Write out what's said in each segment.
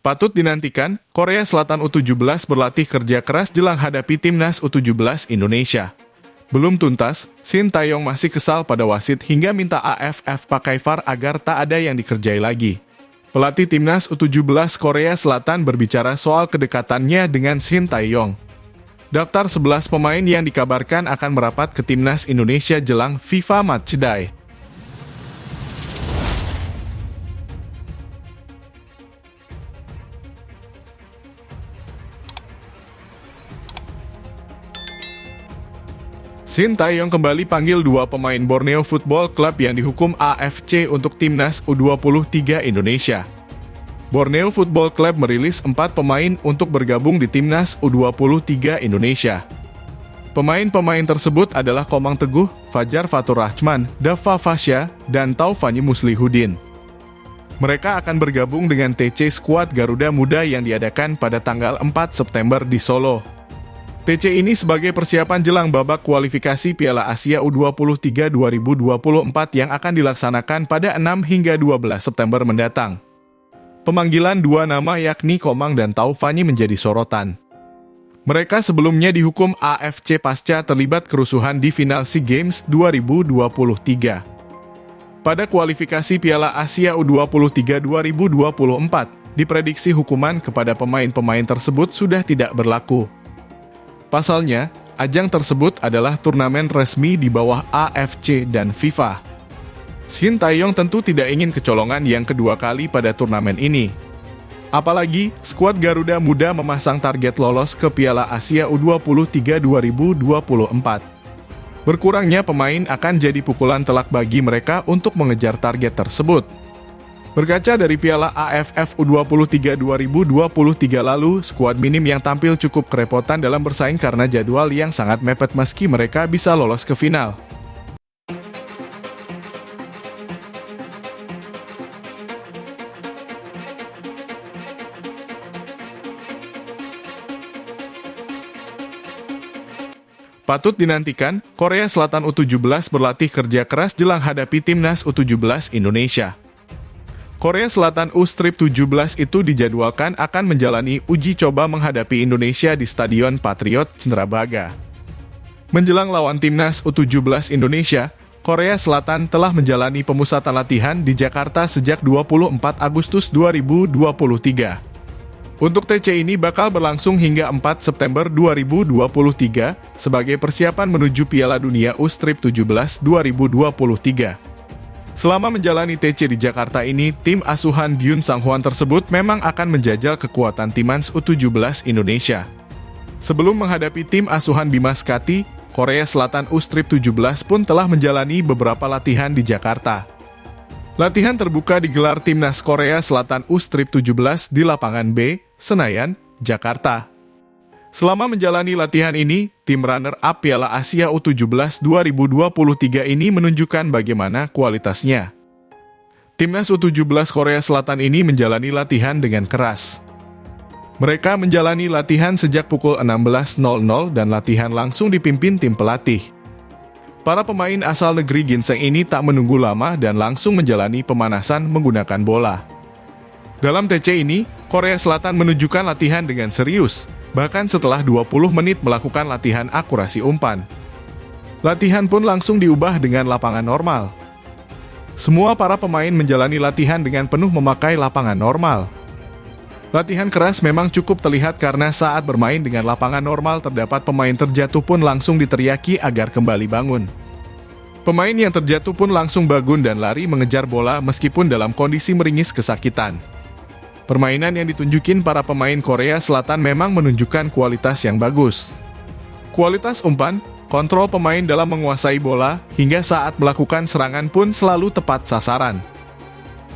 Patut dinantikan, Korea Selatan U17 berlatih kerja keras jelang hadapi timnas U17 Indonesia. Belum tuntas, Shin Tae-yong masih kesal pada wasit hingga minta AFF pakai VAR agar tak ada yang dikerjai lagi. Pelatih timnas U17 Korea Selatan berbicara soal kedekatannya dengan Shin Tae-yong. Daftar 11 pemain yang dikabarkan akan merapat ke timnas Indonesia jelang FIFA Matchday. Shin Tae-yong kembali panggil dua pemain Borneo Football Club yang dihukum AFC untuk timnas U23 Indonesia. Borneo Football Club merilis 4 pemain untuk bergabung di timnas U23 Indonesia. Pemain-pemain tersebut adalah Komang Teguh, Fajar Fatur Rahman, Dava Fasya, dan Taufani Muslihudin. Mereka akan bergabung dengan TC Skuad Garuda Muda yang diadakan pada tanggal 4 September di Solo. TC ini sebagai persiapan jelang babak kualifikasi Piala Asia U23 2024 yang akan dilaksanakan pada 6 hingga 12 September mendatang. Pemanggilan dua nama yakni Komang dan Taufani menjadi sorotan. Mereka sebelumnya dihukum AFC pasca terlibat kerusuhan di final SEA Games 2023. Pada kualifikasi Piala Asia U23 2024, diprediksi hukuman kepada pemain-pemain tersebut sudah tidak berlaku. Pasalnya, ajang tersebut adalah turnamen resmi di bawah AFC dan FIFA. Shin Tae-yong tentu tidak ingin kecolongan yang kedua kali pada turnamen ini. Apalagi, skuad Garuda Muda memasang target lolos ke Piala Asia U23 2024. Berkurangnya pemain akan jadi pukulan telak bagi mereka untuk mengejar target tersebut. Berkaca dari Piala AFF U23 2023 lalu, skuad minim yang tampil cukup kerepotan dalam bersaing karena jadwal yang sangat mepet meski mereka bisa lolos ke final. Patut dinantikan, Korea Selatan U17 berlatih kerja keras jelang hadapi timnas U17 Indonesia. Korea Selatan U-17 itu dijadwalkan akan menjalani uji coba menghadapi Indonesia di Stadion Patriot Cenderambaga. Menjelang lawan timnas U17 Indonesia, Korea Selatan telah menjalani pemusatan latihan di Jakarta sejak 24 Agustus 2023. Untuk TC ini bakal berlangsung hingga 4 September 2023 sebagai persiapan menuju Piala Dunia U-17 2023. Selama menjalani TC di Jakarta ini, tim asuhan Byun Sang-hwan tersebut memang akan menjajal kekuatan timnas U17 Indonesia. Sebelum menghadapi tim asuhan Bimas Kati, Korea Selatan U-17 pun telah menjalani beberapa latihan di Jakarta. Latihan terbuka digelar timnas Korea Selatan U-17 di lapangan B, Senayan, Jakarta. Selama menjalani latihan ini, tim runner-up Piala Asia U17 2023 ini menunjukkan bagaimana kualitasnya. Timnas U17 Korea Selatan ini menjalani latihan dengan keras. Mereka menjalani latihan sejak pukul 16.00 dan latihan langsung dipimpin tim pelatih. Para pemain asal negeri ginseng ini tak menunggu lama dan langsung menjalani pemanasan menggunakan bola. Dalam TC ini, Korea Selatan menunjukkan latihan dengan serius, bahkan setelah 20 menit melakukan latihan akurasi umpan. Latihan pun langsung diubah dengan lapangan normal. Semua para pemain menjalani latihan dengan penuh memakai lapangan normal. Latihan keras memang cukup terlihat karena saat bermain dengan lapangan normal terdapat pemain terjatuh pun langsung diteriaki agar kembali bangun. Pemain yang terjatuh pun langsung bangun dan lari mengejar bola meskipun dalam kondisi meringis kesakitan. Permainan yang ditunjukin para pemain Korea Selatan memang menunjukkan kualitas yang bagus. Kualitas umpan, kontrol pemain dalam menguasai bola, hingga saat melakukan serangan pun selalu tepat sasaran.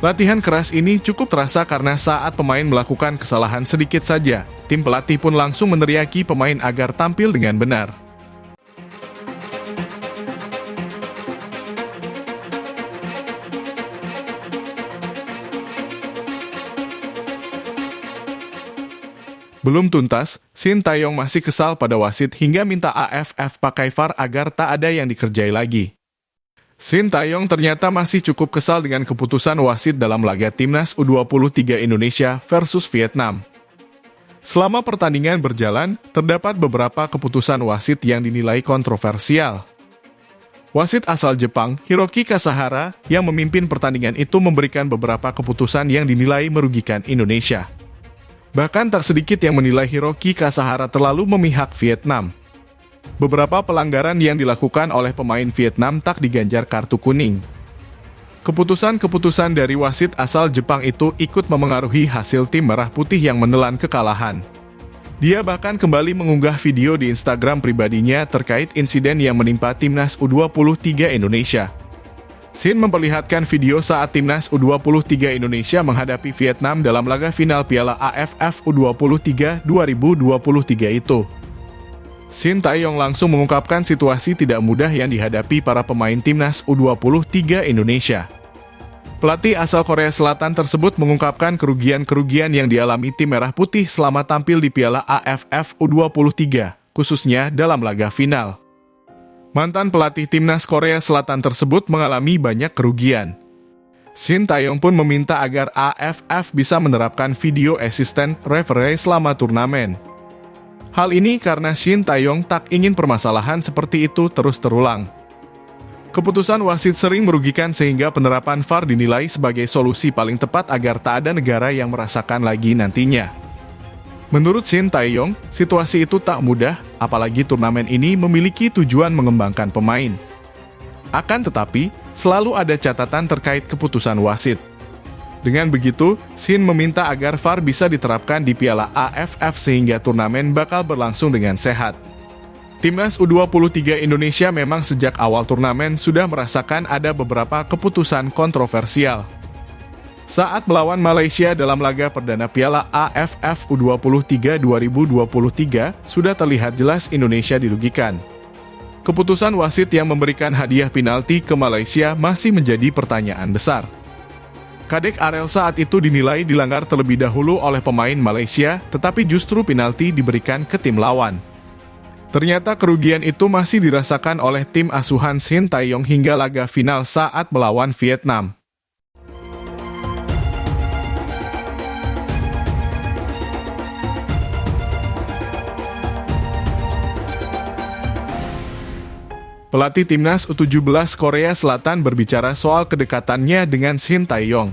Latihan keras ini cukup terasa karena saat pemain melakukan kesalahan sedikit saja, tim pelatih pun langsung meneriaki pemain agar tampil dengan benar. Belum tuntas, Shin Tae-yong masih kesal pada wasit hingga minta AFF pakai VAR agar tak ada yang dikerjai lagi. Shin Tae-yong ternyata masih cukup kesal dengan keputusan wasit dalam laga Timnas U23 Indonesia versus Vietnam. Selama pertandingan berjalan, terdapat beberapa keputusan wasit yang dinilai kontroversial. Wasit asal Jepang, Hiroki Kasahara, yang memimpin pertandingan itu memberikan beberapa keputusan yang dinilai merugikan Indonesia. Bahkan tak sedikit yang menilai Hiroki Kasahara terlalu memihak Vietnam. Beberapa pelanggaran yang dilakukan oleh pemain Vietnam tak diganjar kartu kuning. Keputusan-keputusan dari wasit asal Jepang itu ikut memengaruhi hasil tim merah putih yang menelan kekalahan. Dia bahkan kembali mengunggah video di Instagram pribadinya terkait insiden yang menimpa Timnas U23 Indonesia. Shin memperlihatkan video saat Timnas U23 Indonesia menghadapi Vietnam dalam laga final Piala AFF U23 2023 itu. Shin Tae-yong langsung mengungkapkan situasi tidak mudah yang dihadapi para pemain Timnas U23 Indonesia. Pelatih asal Korea Selatan tersebut mengungkapkan kerugian-kerugian yang dialami tim merah putih selama tampil di Piala AFF U23, khususnya dalam laga final. Mantan pelatih Timnas Korea Selatan tersebut mengalami banyak kerugian. Shin Tae-yong pun meminta agar AFF bisa menerapkan video assistant referee selama turnamen. Hal ini karena Shin Tae-yong tak ingin permasalahan seperti itu terus terulang. Keputusan wasit sering merugikan sehingga penerapan VAR dinilai sebagai solusi paling tepat agar tak ada negara yang merasakan lagi nantinya. Menurut Shin Tae-yong, situasi itu tak mudah, apalagi turnamen ini memiliki tujuan mengembangkan pemain. Akan tetapi, selalu ada catatan terkait keputusan wasit. Dengan begitu, Shin meminta agar VAR bisa diterapkan di Piala AFF sehingga turnamen bakal berlangsung dengan sehat. Timnas U23 Indonesia memang sejak awal turnamen sudah merasakan ada beberapa keputusan kontroversial. Saat melawan Malaysia dalam laga perdana Piala AFF U23 2023, sudah terlihat jelas Indonesia dirugikan. Keputusan wasit yang memberikan hadiah penalti ke Malaysia masih menjadi pertanyaan besar. Kadek Arel saat itu dinilai dilanggar terlebih dahulu oleh pemain Malaysia, tetapi justru penalti diberikan ke tim lawan. Ternyata kerugian itu masih dirasakan oleh tim asuhan Shin Tae-yong hingga laga final saat melawan Vietnam. Pelatih Timnas U17 Korea Selatan berbicara soal kedekatannya dengan Shin Tae-yong.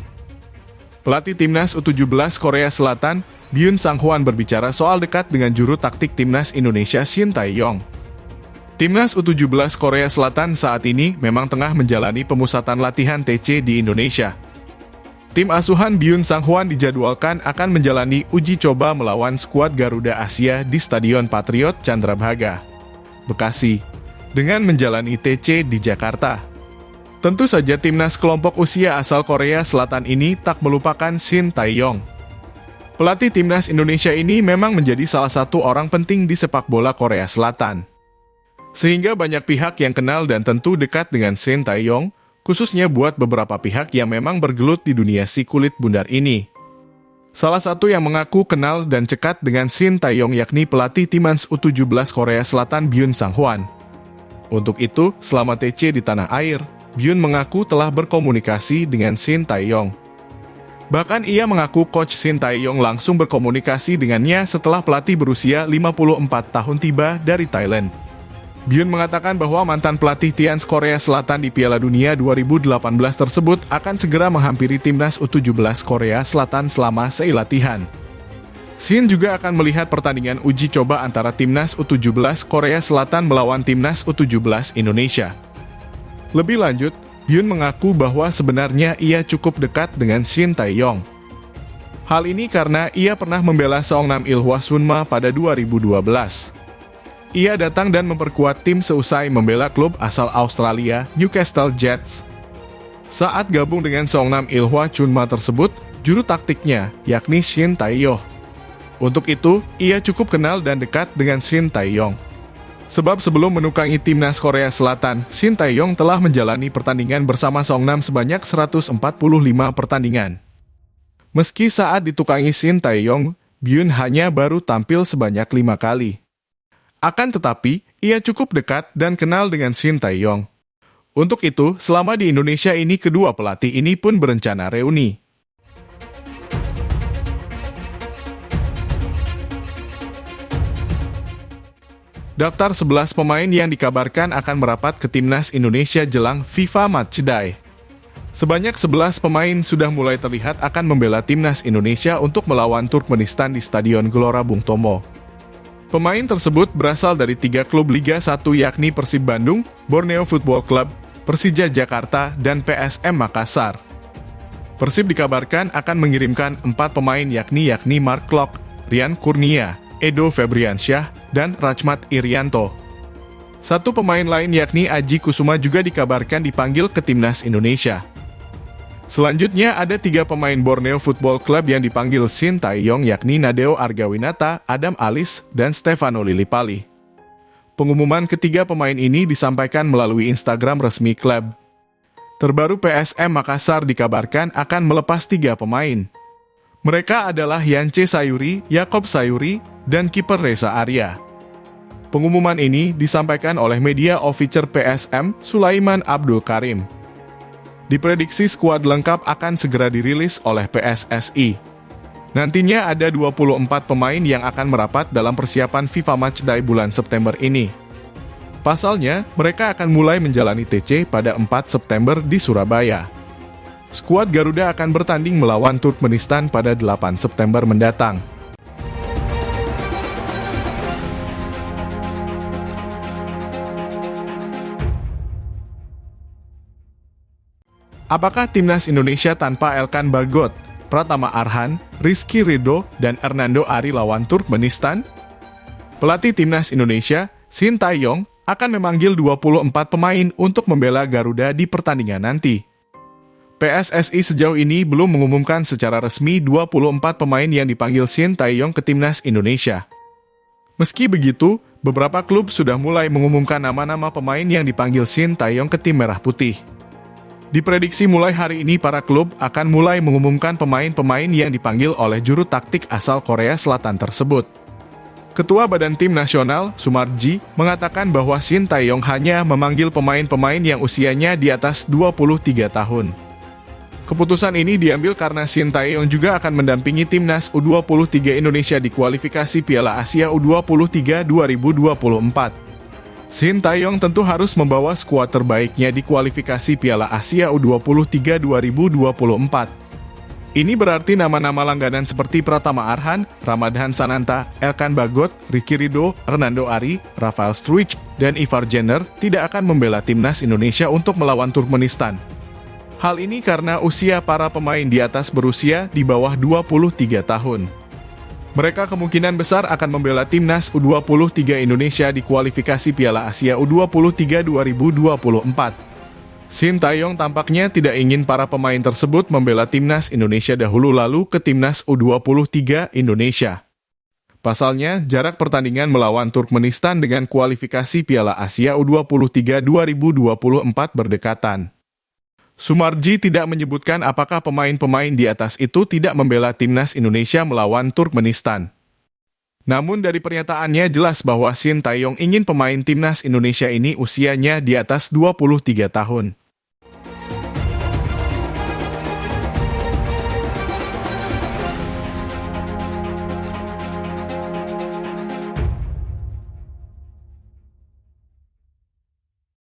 Pelatih Timnas U17 Korea Selatan, Byun Sang-hwan berbicara soal dekat dengan juru taktik Timnas Indonesia Shin Tae-yong. Timnas U17 Korea Selatan saat ini memang tengah menjalani pemusatan latihan TC di Indonesia. Tim asuhan Byun Sang-hwan dijadwalkan akan menjalani uji coba melawan skuad Garuda Asia di Stadion Patriot Candrabaga, Bekasi, dengan menjalani TC di Jakarta. Tentu saja timnas kelompok usia asal Korea Selatan ini tak melupakan Shin Tae-yong. Pelatih timnas Indonesia ini memang menjadi salah satu orang penting di sepak bola Korea Selatan. Sehingga banyak pihak yang kenal dan tentu dekat dengan Shin Tae-yong, khususnya buat beberapa pihak yang memang bergelut di dunia si kulit bundar ini. Salah satu yang mengaku kenal dan cekat dengan Shin Tae-yong yakni pelatih timnas U17 Korea Selatan Byun Sang-hwan. Untuk itu, selama TC di tanah air, Byun mengaku telah berkomunikasi dengan Shin Tae-yong. Bahkan ia mengaku coach Shin Tae-yong langsung berkomunikasi dengannya setelah pelatih berusia 54 tahun tiba dari Thailand. Byun mengatakan bahwa mantan pelatih Tians Korea Selatan di Piala Dunia 2018 tersebut akan segera menghampiri timnas U17 Korea Selatan selama latihan. Shin juga akan melihat pertandingan uji coba antara Timnas U17 Korea Selatan melawan Timnas U17 Indonesia. Lebih lanjut, Byun mengaku bahwa sebenarnya ia cukup dekat dengan Shin Tae-yong. Hal ini karena ia pernah membela Seongnam Ilhwa Sunma pada 2012. Ia datang dan memperkuat tim seusai membela klub asal Australia, Newcastle Jets. Saat gabung dengan Seongnam Ilhwa Sunma tersebut, juru taktiknya yakni Shin Tae-yong. Untuk itu, ia cukup kenal dan dekat dengan Shin Tae-yong. Sebab sebelum menukangi timnas Korea Selatan, Shin Tae-yong telah menjalani pertandingan bersama Seongnam sebanyak 145 pertandingan. Meski saat ditukangi Shin Tae-yong, Byun hanya baru tampil sebanyak 5 kali. Akan tetapi, ia cukup dekat dan kenal dengan Shin Tae-yong. Untuk itu, selama di Indonesia ini kedua pelatih ini pun berencana reuni. Daftar 11 pemain yang dikabarkan akan merapat ke timnas Indonesia jelang FIFA Matchday. Sebanyak 11 pemain sudah mulai terlihat akan membela timnas Indonesia untuk melawan Turkmenistan di Stadion Gelora Bung Tomo. Pemain tersebut berasal dari 3 klub Liga 1 yakni Persib Bandung, Borneo Football Club, Persija Jakarta, dan PSM Makassar. Persib dikabarkan akan mengirimkan 4 pemain yakni Mark Klok, Rian Kurnia, Edo Febriansyah, dan Rachmat Irianto. Satu pemain lain yakni Aji Kusuma juga dikabarkan dipanggil ke timnas Indonesia. Selanjutnya ada 3 pemain Borneo Football Club yang dipanggil Shin Tae-yong yakni Nadeo Argawinata, Adam Alis, dan Stefano Lillipali. Pengumuman ketiga pemain ini disampaikan melalui Instagram resmi klub. Terbaru PSM Makassar dikabarkan akan melepas 3 pemain. Mereka adalah Yance Sayuri, Yakob Sayuri, dan kiper Reza Arya. Pengumuman ini disampaikan oleh media officer PSM, Sulaiman Abdul Karim. Diprediksi skuad lengkap akan segera dirilis oleh PSSI. Nantinya ada 24 pemain yang akan merapat dalam persiapan FIFA Matchday bulan September ini. Pasalnya, mereka akan mulai menjalani TC pada 4 September di Surabaya. Skuad Garuda akan bertanding melawan Turkmenistan pada 8 September mendatang. Apakah timnas Indonesia tanpa Elkan Bagot, Pratama Arhan, Rizky Ridho, dan Hernando Ari lawan Turkmenistan? Pelatih timnas Indonesia, Shin Tae-yong, akan memanggil 24 pemain untuk membela Garuda di pertandingan nanti. PSSI sejauh ini belum mengumumkan secara resmi 24 pemain yang dipanggil Shin Tae-yong ke timnas Indonesia. Meski begitu, beberapa klub sudah mulai mengumumkan nama-nama pemain yang dipanggil Shin Tae-yong ke tim Merah Putih. Diprediksi mulai hari ini para klub akan mulai mengumumkan pemain-pemain yang dipanggil oleh juru taktik asal Korea Selatan tersebut. Ketua Badan Tim Nasional, Sumarji, mengatakan bahwa Shin Tae-yong hanya memanggil pemain-pemain yang usianya di atas 23 tahun. Keputusan ini diambil karena Shin Tae-yong juga akan mendampingi timnas U23 Indonesia di kualifikasi Piala Asia U23 2024. Shin Tae-yong tentu harus membawa skuad terbaiknya di kualifikasi Piala Asia U23 2024. Ini berarti nama-nama langganan seperti Pratama Arhan, Ramadhan Sananta, Elkan Bagot, Rizky Ridho, Hernando Ari, Rafael Struijk, dan Ivar Jenner tidak akan membela timnas Indonesia untuk melawan Turkmenistan. Hal ini karena usia para pemain di atas berusia di bawah 23 tahun. Mereka kemungkinan besar akan membela timnas U23 Indonesia di kualifikasi Piala Asia U23 2024. Shin Tae-yong tampaknya tidak ingin para pemain tersebut membela timnas Indonesia dahulu lalu ke timnas U23 Indonesia. Pasalnya, jarak pertandingan melawan Turkmenistan dengan kualifikasi Piala Asia U23 2024 berdekatan. Sumarji tidak menyebutkan apakah pemain-pemain di atas itu tidak membela timnas Indonesia melawan Turkmenistan. Namun dari pernyataannya jelas bahwa Shin Tae-yong ingin pemain timnas Indonesia ini usianya di atas 23 tahun.